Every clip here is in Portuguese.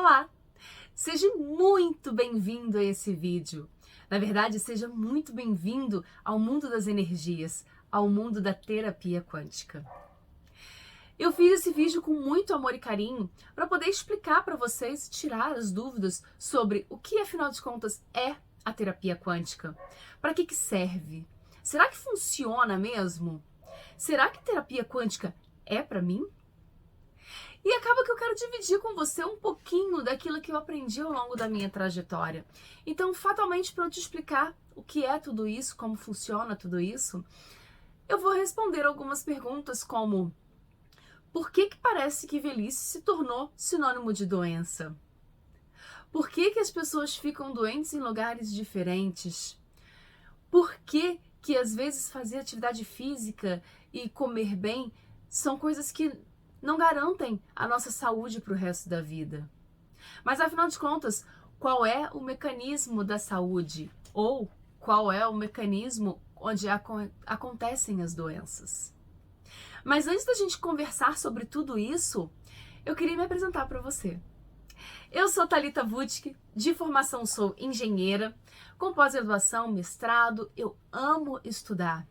Olá! Seja muito bem-vindo a esse vídeo. Na verdade, seja muito bem-vindo ao mundo das energias, ao mundo da terapia quântica. Eu fiz esse vídeo com muito amor e carinho para poder explicar para vocês, tirar as dúvidas sobre o que, afinal de contas, é a terapia quântica. Para que serve? Será que funciona mesmo? Será que terapia quântica é para mim? E acaba que eu quero dividir com você um pouquinho daquilo que eu aprendi ao longo da minha trajetória. Então, fatalmente, para eu te explicar o que é tudo isso, como funciona tudo isso, eu vou responder algumas perguntas como: por que parece que velhice se tornou sinônimo de doença? Por que as pessoas ficam doentes em lugares diferentes? Por que às vezes fazer atividade física e comer bem são coisas que não garantem a nossa saúde para o resto da vida? Mas afinal de contas, qual é o mecanismo da saúde? Ou qual é o mecanismo onde acontecem as doenças? Mas antes da gente conversar sobre tudo isso, eu queria me apresentar para você. Eu sou Thalita Wutke, de formação sou engenheira, com pós-graduação, mestrado, eu amo estudar.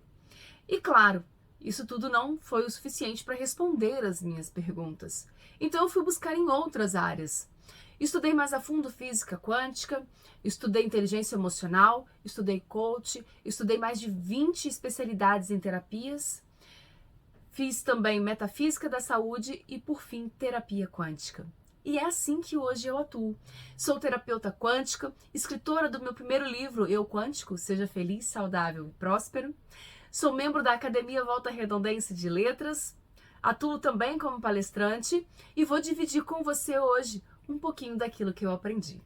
E claro, isso tudo não foi o suficiente para responder as minhas perguntas. Então eu fui buscar em outras áreas. Estudei mais a fundo física quântica, estudei inteligência emocional, estudei coach, estudei mais de 20 especialidades em terapias, fiz também metafísica da saúde e, por fim, terapia quântica. E é assim que hoje eu atuo. Sou terapeuta quântica, escritora do meu primeiro livro, Eu Quântico, Seja Feliz, Saudável e Próspero. Sou membro da Academia Volta Redondense de Letras. Atuo também como palestrante e vou dividir com você hoje um pouquinho daquilo que eu aprendi.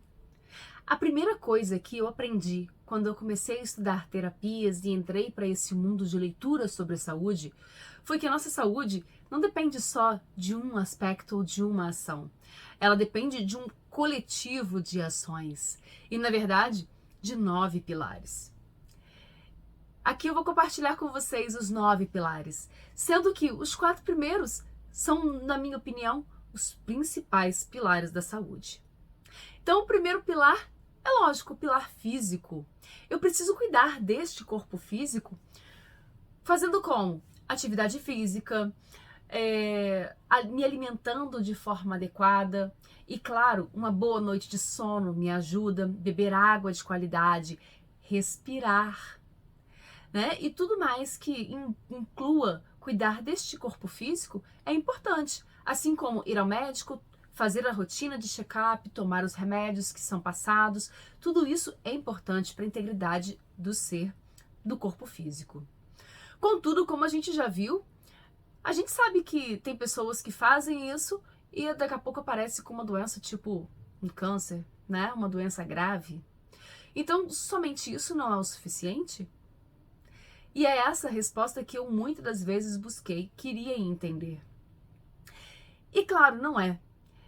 A primeira coisa que eu aprendi quando eu comecei a estudar terapias e entrei para esse mundo de leitura sobre a saúde foi que a nossa saúde não depende só de um aspecto ou de uma ação. Ela depende de um coletivo de ações e, na verdade, de 9 pilares. Aqui eu vou compartilhar com vocês os 9 pilares, sendo que os 4 primeiros são, na minha opinião, os principais pilares da saúde. Então, o primeiro pilar é lógico, o pilar físico. Eu preciso cuidar deste corpo físico fazendo como? Atividade física, me alimentando de forma adequada e, claro, uma boa noite de sono me ajuda, beber água de qualidade, respirar, né? E tudo mais que inclua cuidar deste corpo físico é importante, assim como ir ao médico, fazer a rotina de check-up, tomar os remédios que são passados, tudo isso é importante para a integridade do ser, do corpo físico. Contudo, como a gente já viu, a gente sabe que tem pessoas que fazem isso e daqui a pouco aparece com uma doença tipo um câncer, né? Uma doença grave. Então, somente isso não é o suficiente? E é essa a resposta que eu muitas das vezes busquei, queria entender. E claro, não é.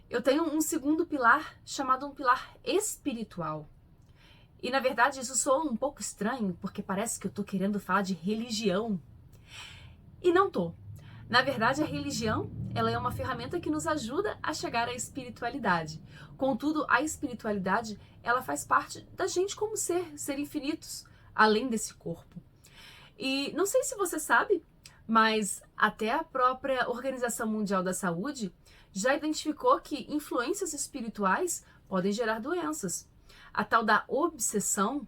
Eu tenho um segundo pilar chamado um pilar espiritual. E na verdade isso soa um pouco estranho, porque parece que eu tô querendo falar de religião. E não tô. Na verdade, a religião, ela é uma ferramenta que nos ajuda a chegar à espiritualidade. Contudo, a espiritualidade, ela faz parte da gente como ser infinitos, além desse corpo. E não sei se você sabe, mas até a própria Organização Mundial da Saúde já identificou que influências espirituais podem gerar doenças. A tal da obsessão,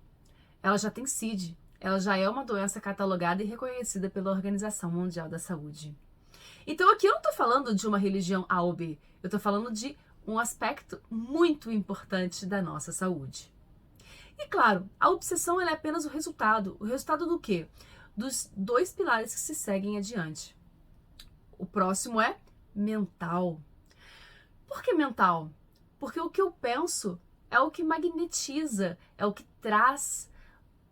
ela já tem CID, ela já é uma doença catalogada e reconhecida pela Organização Mundial da Saúde. Então aqui eu não estou falando de uma religião A ou B, eu estou falando de um aspecto muito importante da nossa saúde. E claro, a obsessão ela é apenas o resultado do quê? Dos 2 pilares que se seguem adiante. O próximo é mental. Por que mental? Porque o que eu penso é o que magnetiza, é o que traz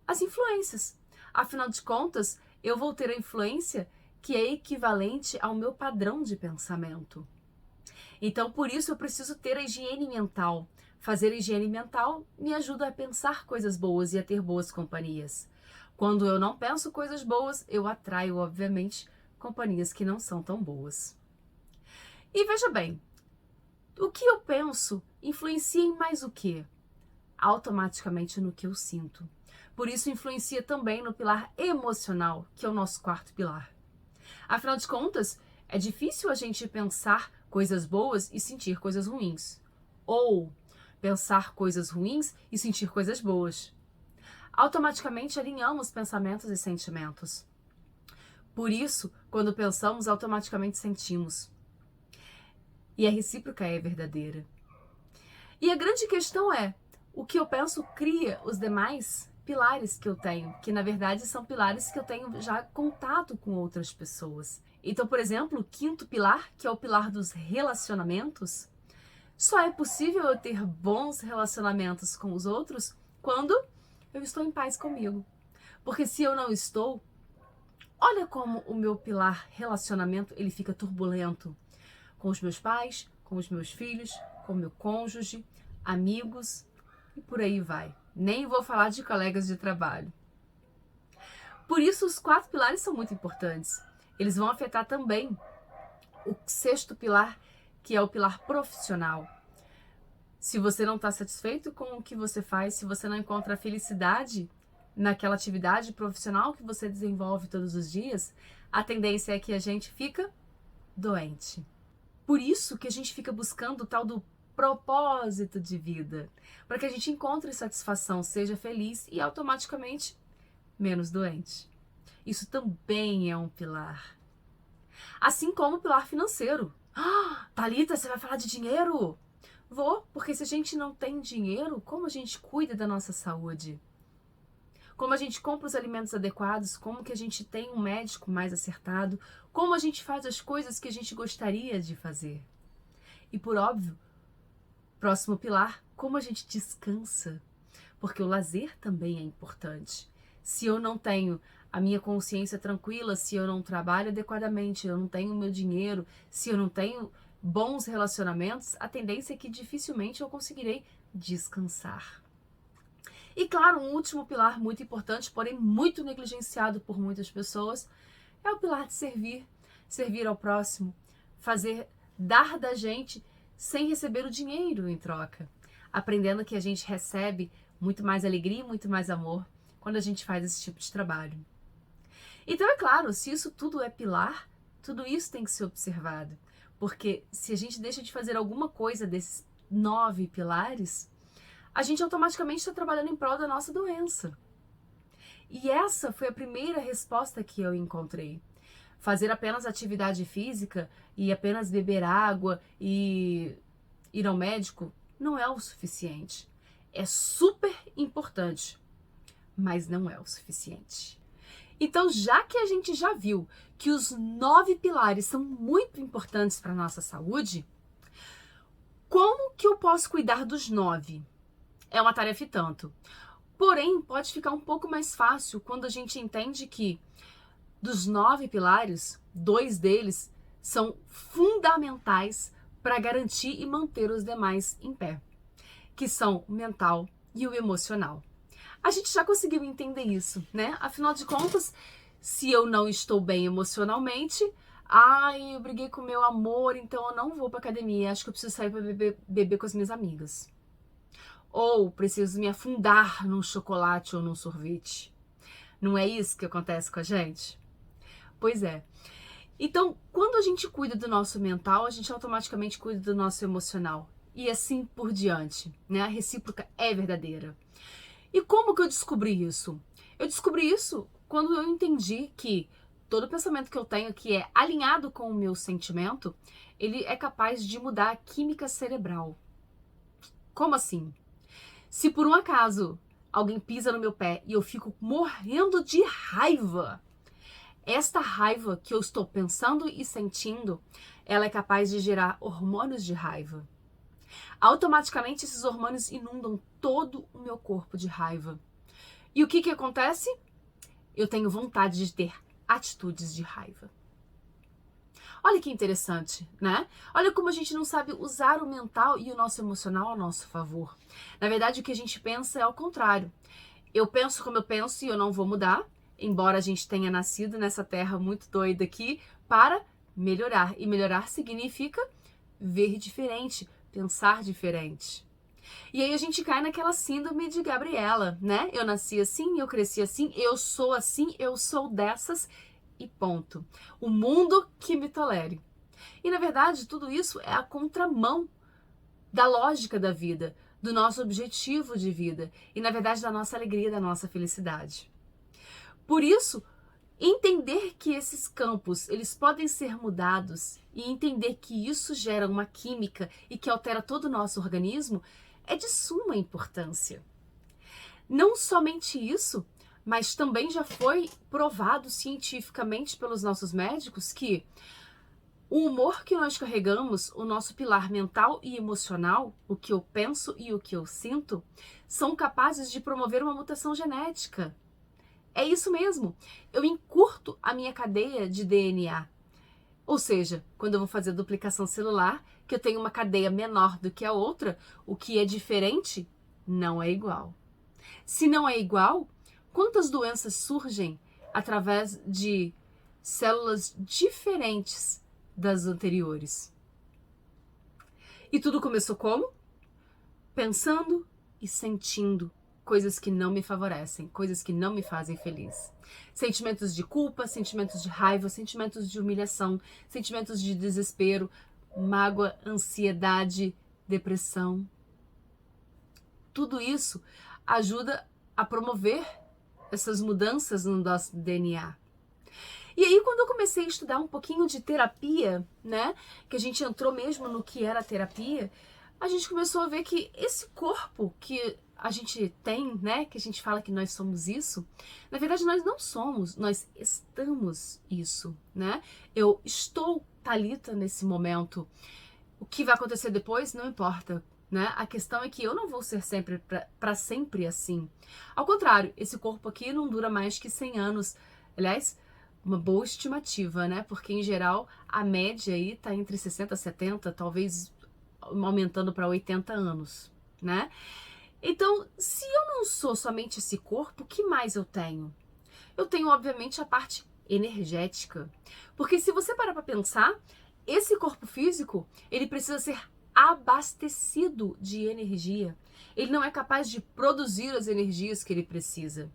as influências. Afinal de contas, eu vou ter a influência que é equivalente ao meu padrão de pensamento. Então, por isso, eu preciso ter a higiene mental. Fazer a higiene mental me ajuda a pensar coisas boas e a ter boas companhias. Quando eu não penso coisas boas, eu atraio, obviamente, companhias que não são tão boas. E veja bem, O que eu penso influencia em mais o quê? Automaticamente no que eu sinto. Por isso influencia também no pilar emocional, que é o nosso quarto pilar. Afinal de contas, é difícil a gente pensar coisas boas e sentir coisas ruins. Ou pensar coisas ruins e sentir coisas boas. Automaticamente alinhamos pensamentos e sentimentos. Por isso, quando pensamos, automaticamente sentimos. E a recíproca é verdadeira. E a grande questão é, o que eu penso cria os demais pilares que eu tenho, que na verdade são pilares que eu tenho já contato com outras pessoas. Então, por exemplo, o quinto pilar, que é o pilar dos relacionamentos, só é possível eu ter bons relacionamentos com os outros quando eu estou em paz comigo. Porque se eu não estou, olha como o meu pilar relacionamento ele fica turbulento com os meus pais, com os meus filhos, com o meu cônjuge, amigos e por aí vai. Nem vou falar de colegas de trabalho. Por isso, os 4 pilares são muito importantes. Eles vão afetar também o sexto pilar, que é o pilar profissional. Se você não está satisfeito com o que você faz, se você não encontra felicidade naquela atividade profissional que você desenvolve todos os dias, a tendência é que a gente fica doente. Por isso que a gente fica buscando o tal do propósito de vida, para que a gente encontre satisfação, seja feliz e automaticamente menos doente. Isso também é um pilar. Assim como o pilar financeiro. Thalita, você vai falar de dinheiro? Vou, porque se a gente não tem dinheiro, como a gente cuida da nossa saúde? Como a gente compra os alimentos adequados? Como que a gente tem um médico mais acertado? Como a gente faz as coisas que a gente gostaria de fazer? E por óbvio, próximo pilar, como a gente descansa? Porque o lazer também é importante. Se eu não tenho a minha consciência tranquila, se eu não trabalho adequadamente, eu não tenho meu dinheiro, se eu não tenho bons relacionamentos, a tendência é que dificilmente eu conseguirei descansar. E claro, um último pilar muito importante, porém muito negligenciado por muitas pessoas, é o pilar de servir. Servir ao próximo, dar da gente sem receber o dinheiro em troca. Aprendendo que a gente recebe muito mais alegria e muito mais amor quando a gente faz esse tipo de trabalho. Então, é claro, se isso tudo é pilar, tudo isso tem que ser observado. Porque se a gente deixa de fazer alguma coisa desses 9 pilares, a gente automaticamente está trabalhando em prol da nossa doença. E essa foi a primeira resposta que eu encontrei. Fazer apenas atividade física e apenas beber água e ir ao médico não é o suficiente. É super importante, mas não é o suficiente. Então, já que a gente já viu que os 9 pilares são muito importantes para a nossa saúde, como que eu posso cuidar dos 9? É uma tarefa e tanto. Porém, pode ficar um pouco mais fácil quando a gente entende que dos 9 pilares, 2 deles são fundamentais para garantir e manter os demais em pé, que são o mental e o emocional. A gente já conseguiu entender isso, né? Afinal de contas, se eu não estou bem emocionalmente, eu briguei com meu amor, então eu não vou para academia, acho que eu preciso sair para beber com as minhas amigas. Ou preciso me afundar num chocolate ou num sorvete. Não é isso que acontece com a gente? Pois é. Então, quando a gente cuida do nosso mental, a gente automaticamente cuida do nosso emocional. E assim por diante, né? A recíproca é verdadeira. E como que eu descobri isso? Eu descobri isso quando eu entendi que todo pensamento que eu tenho que é alinhado com o meu sentimento, ele é capaz de mudar a química cerebral. Como assim? Se por um acaso alguém pisa no meu pé e eu fico morrendo de raiva, esta raiva que eu estou pensando e sentindo, ela é capaz de gerar hormônios de raiva. Automaticamente esses hormônios inundam todo o meu corpo de raiva. E o que acontece? Eu tenho vontade de ter atitudes de raiva. Olha que interessante, né? Olha como a gente não sabe usar o mental e o nosso emocional ao nosso favor. Na verdade, o que a gente pensa é ao contrário. Eu penso como eu penso e eu não vou mudar, embora a gente tenha nascido nessa terra muito doida aqui, para melhorar. E melhorar significa ver diferente, pensar diferente. E aí a gente cai naquela síndrome de Gabriela, né? Eu nasci assim, eu cresci assim, eu sou dessas e ponto. O mundo que me tolere. E na verdade, tudo isso é a contramão da lógica da vida, do nosso objetivo de vida e na verdade da nossa alegria, da nossa felicidade. Por isso, entender que esses campos, eles podem ser mudados e entender que isso gera uma química e que altera todo o nosso organismo é de suma importância. Não somente isso, mas também já foi provado cientificamente pelos nossos médicos que o humor que nós carregamos, o nosso pilar mental e emocional, o que eu penso e o que eu sinto, são capazes de promover uma mutação genética. É isso mesmo. Eu encurto a minha cadeia de DNA. Ou seja, quando eu vou fazer duplicação celular, que eu tenho uma cadeia menor do que a outra, o que é diferente não é igual. Se não é igual, quantas doenças surgem através de células diferentes das anteriores? E tudo começou como? Pensando e sentindo coisas que não me favorecem, coisas que não me fazem feliz. Sentimentos de culpa, sentimentos de raiva, sentimentos de humilhação, sentimentos de desespero, mágoa, ansiedade, depressão. Tudo isso ajuda a promover essas mudanças no nosso DNA. E aí, quando eu comecei a estudar um pouquinho de terapia, né, que a gente entrou mesmo no que era terapia, a gente começou a ver que esse corpo que a gente tem, né, que a gente fala que nós somos isso, na verdade nós não somos, nós estamos isso, né? Eu estou Thalita nesse momento. O que vai acontecer depois não importa, né? A questão é que eu não vou ser sempre para sempre assim. Ao contrário, esse corpo aqui não dura mais que 100 anos. Aliás, uma boa estimativa, né? Porque em geral a média aí tá entre 60 e 70, talvez aumentando para 80 anos, né? Então, se eu não sou somente esse corpo, o que mais eu tenho? Eu tenho, obviamente, a parte energética. Porque se você parar para pensar, esse corpo físico, ele precisa ser abastecido de energia. Ele não é capaz de produzir as energias que ele precisa.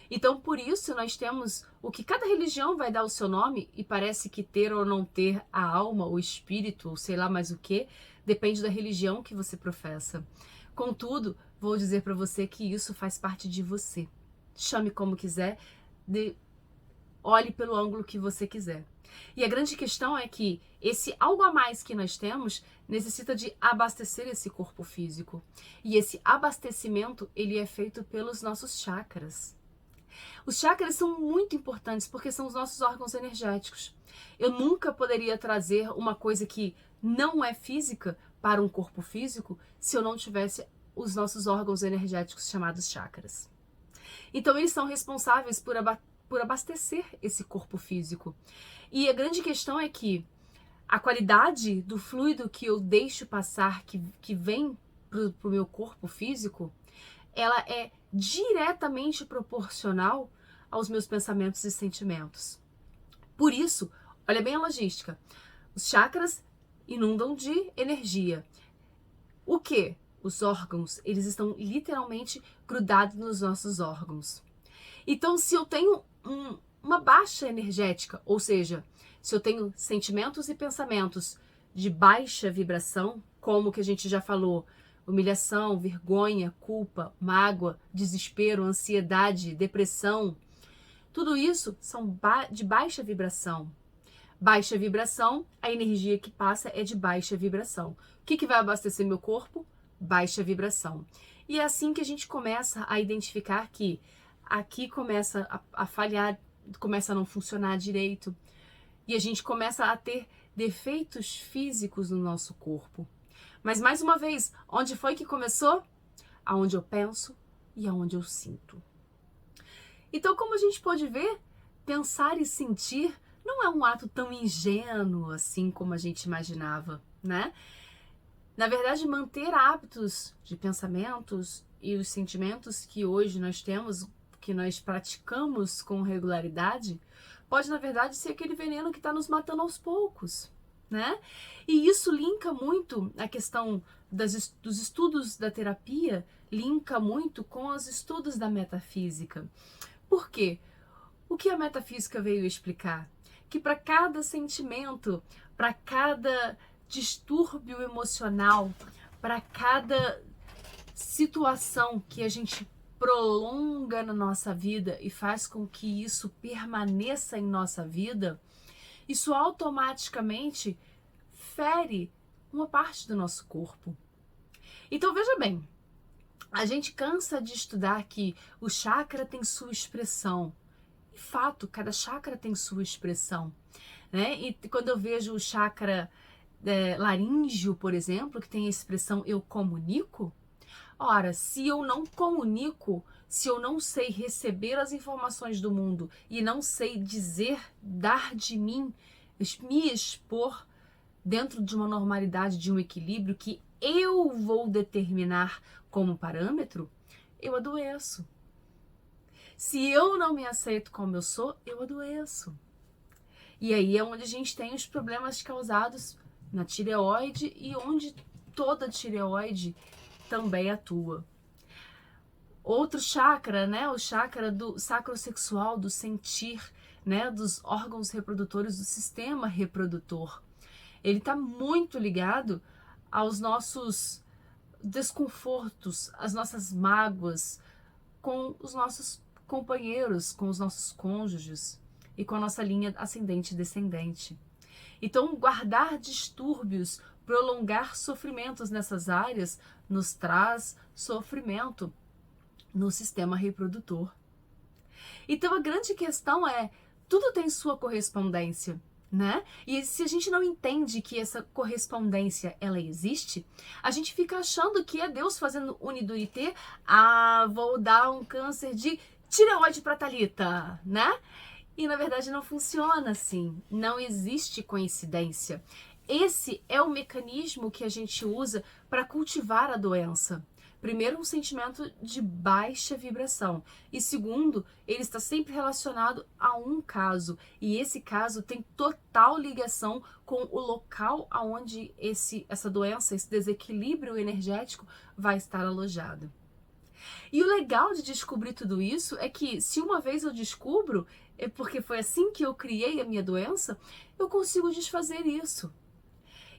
Então, por isso, nós temos o que cada religião vai dar o seu nome, e parece que ter ou não ter a alma, o espírito, ou sei lá mais o que, depende da religião que você professa. Contudo, vou dizer para você que isso faz parte de você. Chame como quiser, olhe pelo ângulo que você quiser. E a grande questão é que esse algo a mais que nós temos necessita de abastecer esse corpo físico. E esse abastecimento, ele é feito pelos nossos chakras. Os chakras são muito importantes porque são os nossos órgãos energéticos. Eu nunca poderia trazer uma coisa que não é física para um corpo físico se eu não tivesse os nossos órgãos energéticos chamados chakras. Então eles são responsáveis por abastecer esse corpo físico. E a grande questão é que a qualidade do fluido que eu deixo passar, que vem para o meu corpo físico, ela é diretamente proporcional aos meus pensamentos e sentimentos. Por isso, olha bem a logística. Os chakras inundam de energia. O que? Os órgãos, eles estão literalmente grudados nos nossos órgãos. Então, se eu tenho uma baixa energética, ou seja, se eu tenho sentimentos e pensamentos de baixa vibração, como que a gente já falou, humilhação, vergonha, culpa, mágoa, desespero, ansiedade, depressão, tudo isso são de baixa vibração. Baixa vibração, a energia que passa é de baixa vibração. O que vai abastecer meu corpo? Baixa vibração. E é assim que a gente começa a identificar que aqui começa a falhar, começa a não funcionar direito. E a gente começa a ter defeitos físicos no nosso corpo. Mas mais uma vez, onde foi que começou? Aonde eu penso e aonde eu sinto. Então, como a gente pode ver, pensar e sentir não é um ato tão ingênuo assim como a gente imaginava, né? Na verdade, manter hábitos de pensamentos e os sentimentos que hoje nós temos, que nós praticamos com regularidade, pode, na verdade, ser aquele veneno que está nos matando aos poucos. né? E isso linka muito a questão dos estudos da terapia, linka muito com os estudos da metafísica. Por quê? O que a metafísica veio explicar? Que para cada sentimento, para cada distúrbio emocional, para cada situação que a gente prolonga na nossa vida e faz com que isso permaneça em nossa vida, isso automaticamente fere uma parte do nosso corpo. Então veja bem, a gente cansa de estudar que o chakra tem sua expressão. De fato, cada chakra tem sua expressão, né? E quando eu vejo o chakra laríngeo, por exemplo, que tem a expressão eu comunico, ora, se eu não comunico, se eu não sei receber as informações do mundo e não sei dizer, dar de mim, me expor dentro de uma normalidade, de um equilíbrio que eu vou determinar como parâmetro, eu adoeço. Se eu não me aceito como eu sou, eu adoeço. E aí é onde a gente tem os problemas causados na tireoide e onde toda tireoide também atua. Outro chakra, né, o chakra do sacrosexual, do sentir, né, dos órgãos reprodutores do sistema reprodutor. Ele está muito ligado aos nossos desconfortos, às nossas mágoas com os nossos companheiros, com os nossos cônjuges e com a nossa linha ascendente e descendente. Então, guardar distúrbios, prolongar sofrimentos nessas áreas nos traz sofrimento no sistema reprodutor. Então, a grande questão é, tudo tem sua correspondência, né? E se a gente não entende que essa correspondência, ela existe, a gente fica achando que é Deus fazendo unidurité, vou dar um câncer de tireoide para Thalita, né? E na verdade não funciona assim, não existe coincidência. Esse é o mecanismo que a gente usa para cultivar a doença. Primeiro, um sentimento de baixa vibração. E segundo, ele está sempre relacionado a um caso. E esse caso tem total ligação com o local onde essa doença, esse desequilíbrio energético vai estar alojado. E o legal de descobrir tudo isso é que, se uma vez eu descubro, é porque foi assim que eu criei a minha doença, eu consigo desfazer isso.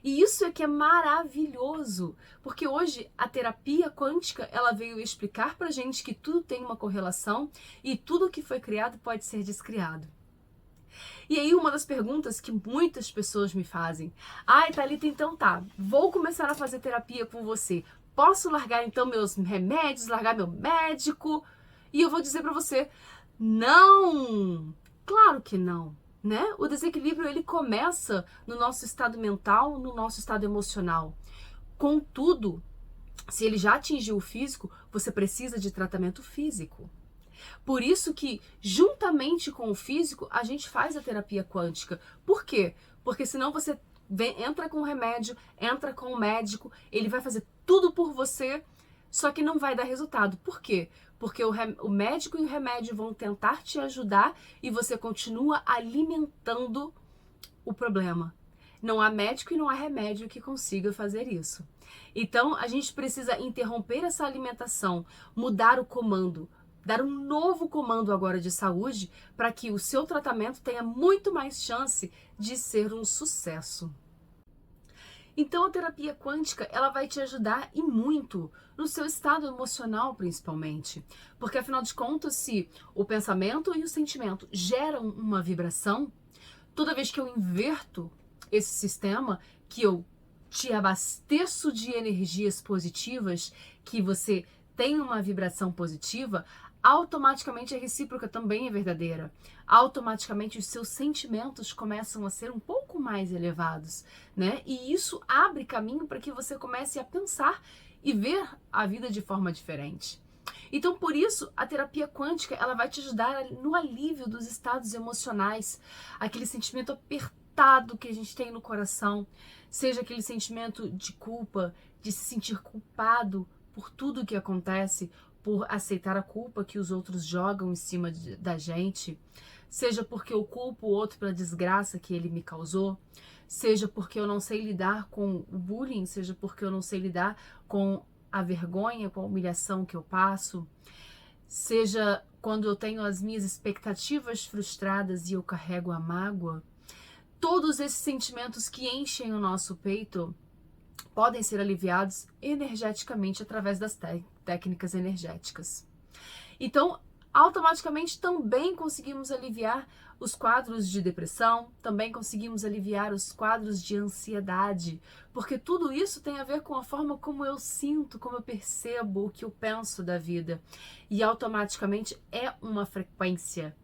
E isso é que é maravilhoso, porque hoje a terapia quântica, ela veio explicar pra gente que tudo tem uma correlação e tudo que foi criado pode ser descriado. E aí uma das perguntas que muitas pessoas me fazem, Thalita, então tá, vou começar a fazer terapia com você, posso largar então meus remédios, largar meu médico? E eu vou dizer pra você, não, claro que não. Né? O desequilíbrio ele começa no nosso estado mental, no nosso estado emocional. Contudo, se ele já atingiu o físico, você precisa de tratamento físico. Por isso que, juntamente com o físico, a gente faz a terapia quântica. Por quê? Porque senão você entra com o remédio, entra com o médico, ele vai fazer tudo por você, só que não vai dar resultado. Por quê? Porque o médico e o remédio vão tentar te ajudar e você continua alimentando o problema. Não há médico e não há remédio que consiga fazer isso. Então, a gente precisa interromper essa alimentação, mudar o comando, dar um novo comando agora de saúde para que o seu tratamento tenha muito mais chance de ser um sucesso. Então, a terapia quântica, ela vai te ajudar e muito no seu estado emocional, principalmente. Porque, afinal de contas, se o pensamento e o sentimento geram uma vibração, toda vez que eu inverto esse sistema, que eu te abasteço de energias positivas, que você tem uma vibração positiva, automaticamente a recíproca também é verdadeira. Automaticamente os seus sentimentos começam a ser um pouco mais elevados, né? E isso abre caminho para que você comece a pensar e ver a vida de forma diferente. Então, por isso, a terapia quântica, ela vai te ajudar no alívio dos estados emocionais, aquele sentimento apertado que a gente tem no coração, seja aquele sentimento de culpa, de se sentir culpado por tudo que acontece, por aceitar a culpa que os outros jogam em cima da gente, seja porque eu culpo o outro pela desgraça que ele me causou, seja porque eu não sei lidar com o bullying, seja porque eu não sei lidar com a vergonha, com a humilhação que eu passo, seja quando eu tenho as minhas expectativas frustradas e eu carrego a mágoa. Todos esses sentimentos que enchem o nosso peito podem ser aliviados energeticamente através das técnicas energéticas. Então, automaticamente também conseguimos aliviar os quadros de depressão, também conseguimos aliviar os quadros de ansiedade, porque tudo isso tem a ver com a forma como eu sinto, como eu percebo, o que eu penso da vida. E automaticamente é uma frequência.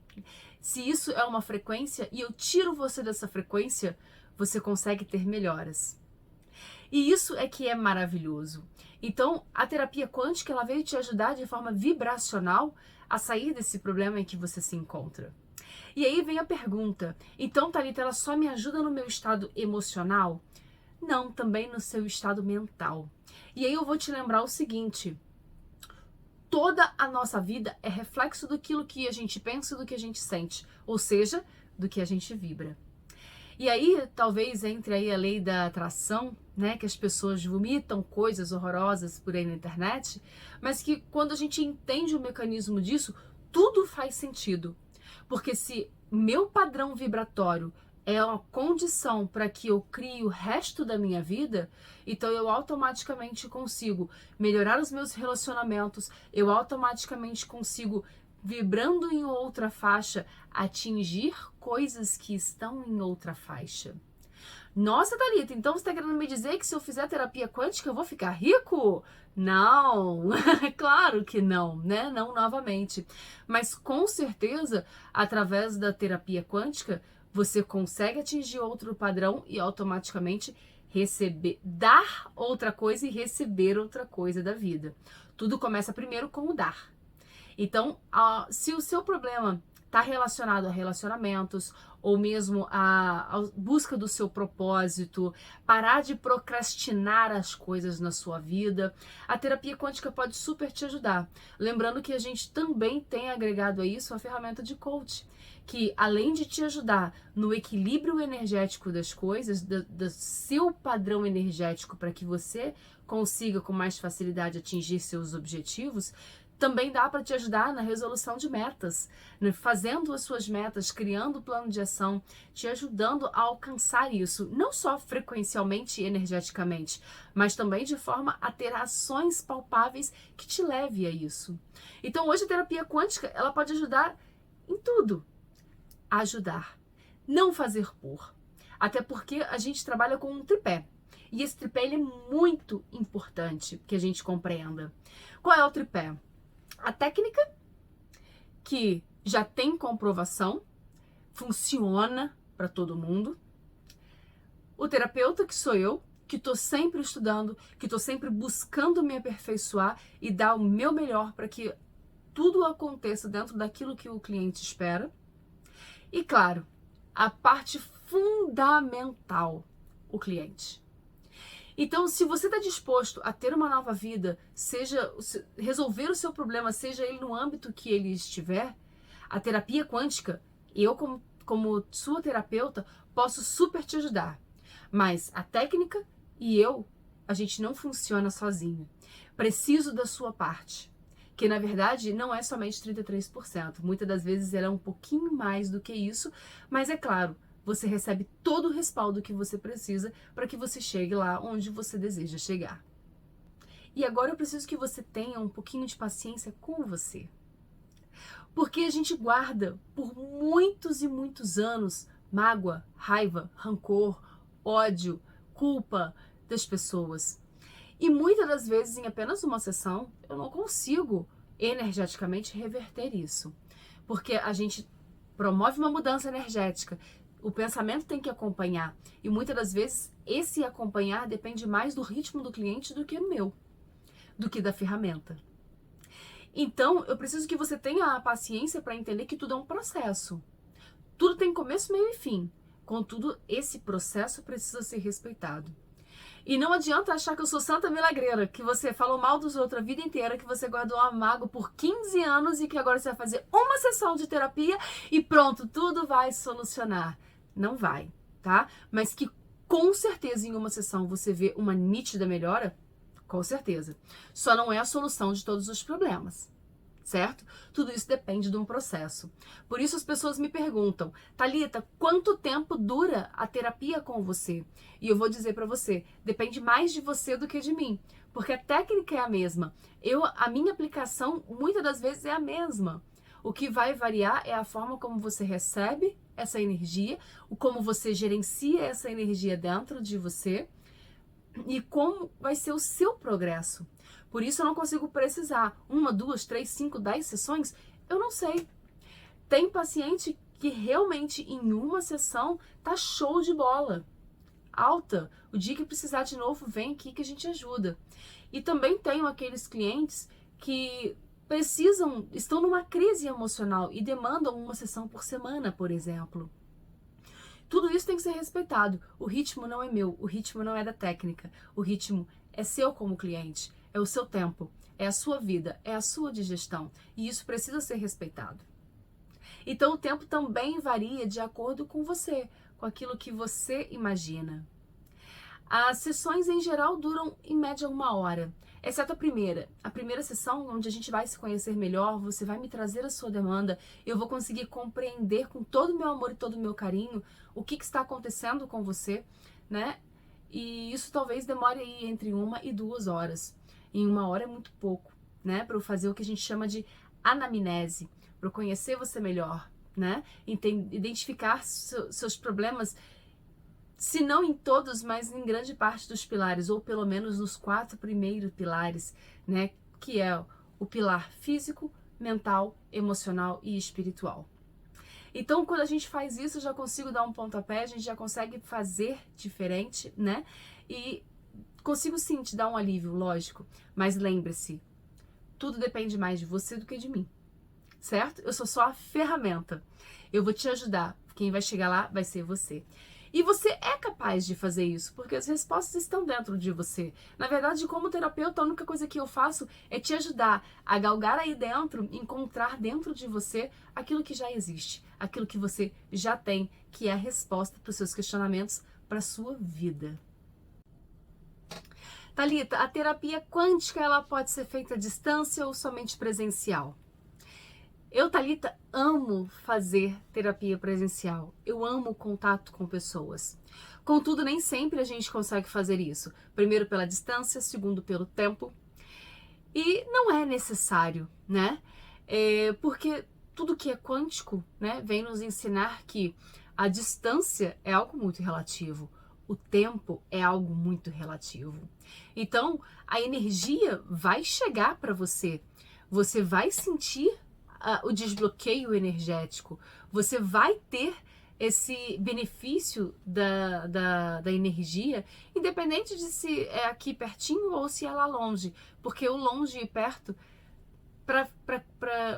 Se isso é uma frequência e eu tiro você dessa frequência, você consegue ter melhoras. E isso é que é maravilhoso. Então, a terapia quântica, ela veio te ajudar de forma vibracional a sair desse problema em que você se encontra. E aí vem a pergunta, então, Thalita, ela só me ajuda no meu estado emocional? Não, também no seu estado mental. E aí eu vou te lembrar o seguinte, toda a nossa vida é reflexo daquilo que a gente pensa e do que a gente sente, ou seja, do que a gente vibra. E aí, talvez entre aí a lei da atração, né, que as pessoas vomitam coisas horrorosas por aí na internet, mas que quando a gente entende o mecanismo disso, tudo faz sentido. Porque se meu padrão vibratório é uma condição para que eu crie o resto da minha vida, então eu automaticamente consigo melhorar os meus relacionamentos, eu automaticamente consigo, vibrando em outra faixa, atingir coisas que estão em outra faixa. Nossa, Thalita, então você está querendo me dizer que se eu fizer terapia quântica eu vou ficar rico? Não, claro que não, né? Não novamente. Mas com certeza, através da terapia quântica, você consegue atingir outro padrão e automaticamente receber, dar outra coisa e receber outra coisa da vida. Tudo começa primeiro com o dar. Então, se o seu problema está relacionado a relacionamentos, ou mesmo a busca do seu propósito, parar de procrastinar as coisas na sua vida, a terapia quântica pode super te ajudar. Lembrando que a gente também tem agregado a isso a ferramenta de coach, que além de te ajudar no equilíbrio energético das coisas, do seu padrão energético para que você consiga com mais facilidade atingir seus objetivos, também dá para te ajudar na resolução de metas, né? Fazendo as suas metas, criando o plano de ação, te ajudando a alcançar isso, não só frequencialmente e energeticamente, mas também de forma a ter ações palpáveis que te leve a isso. Então hoje a terapia quântica, ela pode ajudar em tudo. Ajudar, não fazer por. Até porque a gente trabalha com um tripé. E esse tripé ele é muito importante que a gente compreenda. Qual é o tripé? A técnica, que já tem comprovação, funciona para todo mundo. O terapeuta, que sou eu, que estou sempre estudando, que estou sempre buscando me aperfeiçoar e dar o meu melhor para que tudo aconteça dentro daquilo que o cliente espera. E claro, a parte fundamental, o cliente. Então, se você está disposto a ter uma nova vida, seja resolver o seu problema, seja ele no âmbito que ele estiver, a terapia quântica, eu como sua terapeuta, posso super te ajudar. Mas a técnica e a gente não funciona sozinho. Preciso da sua parte. Que na verdade não é somente 33%. Muitas das vezes ela é um pouquinho mais do que isso, mas é claro, você recebe todo o respaldo que você precisa para que você chegue lá onde você deseja chegar. E agora eu preciso que você tenha um pouquinho de paciência com você. Porque a gente guarda por muitos e muitos anos mágoa, raiva, rancor, ódio, culpa das pessoas. E muitas das vezes, em apenas uma sessão, eu não consigo energeticamente reverter isso. Porque a gente promove uma mudança energética. O pensamento tem que acompanhar. E muitas das vezes, esse acompanhar depende mais do ritmo do cliente do que o meu, do que da ferramenta. Então, eu preciso que você tenha a paciência para entender que tudo é um processo. Tudo tem começo, meio e fim. Contudo, esse processo precisa ser respeitado. E não adianta achar que eu sou santa milagreira, que você falou mal dos outros a vida inteira, que você guardou uma mágoa por 15 anos e que agora você vai fazer uma sessão de terapia e pronto, tudo vai solucionar. Não vai, tá? Mas que Com certeza, em uma sessão você vê uma nítida melhora, com certeza. Só não é a solução de todos os problemas, certo? Tudo isso depende de um processo. Por isso as pessoas me perguntam, Thalita, quanto tempo dura a terapia com você? E eu vou dizer para você, depende mais de você do que de mim, porque a técnica é a mesma. A minha aplicação muitas das vezes é a mesma. O que vai variar é a forma como você recebe essa energia, o como você gerencia essa energia dentro de você e como vai ser o seu progresso. Por isso eu não consigo precisar 1, 2, 3, 5, 10 sessões, eu não sei. Tem paciente que realmente em uma sessão tá show de bola, alta. O dia que precisar de novo, vem aqui que a gente ajuda. E também tenho aqueles clientes que estão numa crise emocional e demandam uma sessão por semana, por exemplo. Tudo isso tem que ser respeitado. O ritmo não é meu, o ritmo não é da técnica. O ritmo é seu como cliente, é o seu tempo, é a sua vida, é a sua digestão. E isso precisa ser respeitado. Então o tempo também varia de acordo com você, com aquilo que você imagina. As sessões em geral duram em média 1 hora, exceto a primeira. A primeira sessão, onde a gente vai se conhecer melhor, você vai me trazer a sua demanda, eu vou conseguir compreender com todo o meu amor e todo o meu carinho o que está acontecendo com você, né? E isso talvez demore aí entre 1 e 2 horas. Em 1 hora é muito pouco, né? Para eu fazer o que a gente chama de anamnese, para eu conhecer você melhor, né? Identificar seus problemas, se não em todos, mas em grande parte dos pilares, ou pelo menos nos 4 primeiros pilares, né? Que é o pilar físico, mental, emocional e espiritual. Então, quando a gente faz isso, eu já consigo dar um pontapé, a gente já consegue fazer diferente, né? E consigo sim te dar um alívio, lógico. Mas lembre-se, tudo depende mais de você do que de mim, certo? Eu sou só a ferramenta. Eu vou te ajudar. Quem vai chegar lá vai ser você. E você é capaz de fazer isso, porque as respostas estão dentro de você. Na verdade, como terapeuta, a única coisa que eu faço é te ajudar a galgar aí dentro, encontrar dentro de você aquilo que já existe, aquilo que você já tem, que é a resposta para os seus questionamentos, para a sua vida. Thalita, a terapia quântica ela pode ser feita à distância ou somente presencial? Eu, Thalita, amo fazer terapia presencial. Eu amo o contato com pessoas. Contudo, nem sempre a gente consegue fazer isso. Primeiro pela distância, segundo pelo tempo. E não é necessário, né? Porque tudo que é quântico, né, vem nos ensinar que a distância é algo muito relativo. O tempo é algo muito relativo. Então, a energia vai chegar para você. Você vai sentir o desbloqueio energético, você vai ter esse benefício da energia, independente de se é aqui pertinho ou se é lá longe, porque o longe e perto,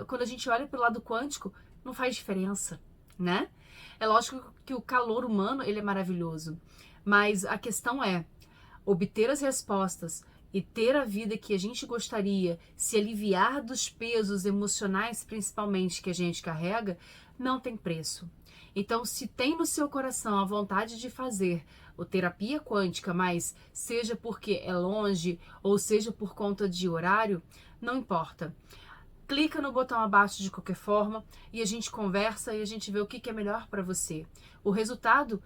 quando a gente olha pelo lado quântico, não faz diferença, né? É lógico que o calor humano, ele é maravilhoso, mas a questão é obter as respostas e ter a vida que a gente gostaria, se aliviar dos pesos emocionais, principalmente, que a gente carrega, não tem preço. Então, se tem no seu coração a vontade de fazer o terapia quântica, mas seja porque é longe ou seja por conta de horário, não importa. Clica no botão abaixo de qualquer forma e a gente conversa e a gente vê o que é melhor para você. O resultado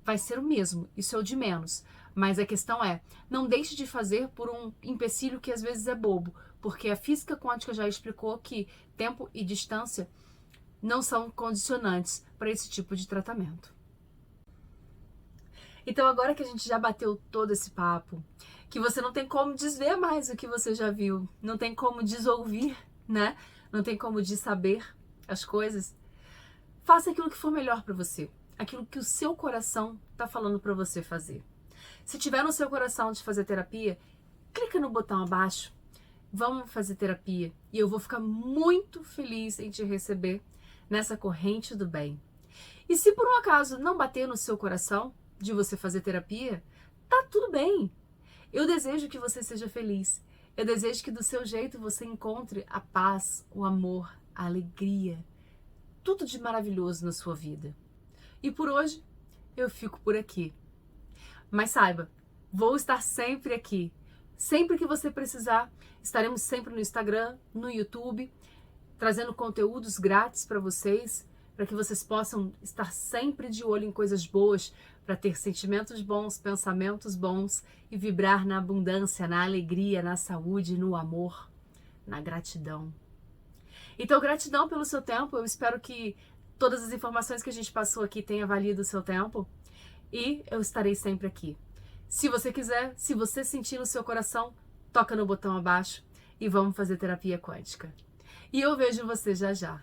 vai ser o mesmo, isso é o de menos. Mas a questão é, não deixe de fazer por um empecilho que às vezes é bobo, porque a física quântica já explicou que tempo e distância não são condicionantes para esse tipo de tratamento. Então agora que a gente já bateu todo esse papo, que você não tem como desver mais o que você já viu, não tem como desouvir, né? Não tem como saber as coisas, faça aquilo que for melhor para você, aquilo que o seu coração está falando para você fazer. Se tiver no seu coração de fazer terapia, clica no botão abaixo, vamos fazer terapia e eu vou ficar muito feliz em te receber nessa corrente do bem. E se por um acaso não bater no seu coração de você fazer terapia, tá tudo bem. Eu desejo que você seja feliz. Eu desejo que do seu jeito você encontre a paz, o amor, a alegria, tudo de maravilhoso na sua vida. E por hoje eu fico por aqui. Mas saiba, vou estar sempre aqui. Sempre que você precisar, estaremos sempre no Instagram, no YouTube, trazendo conteúdos grátis para vocês, para que vocês possam estar sempre de olho em coisas boas, para ter sentimentos bons, pensamentos bons e vibrar na abundância, na alegria, na saúde, no amor, na gratidão. Então, gratidão pelo seu tempo. Eu espero que todas as informações que a gente passou aqui tenham valido o seu tempo e eu estarei sempre aqui. Se você quiser, se você sentir no seu coração, toca no botão abaixo e vamos fazer terapia quântica. E eu vejo você já já.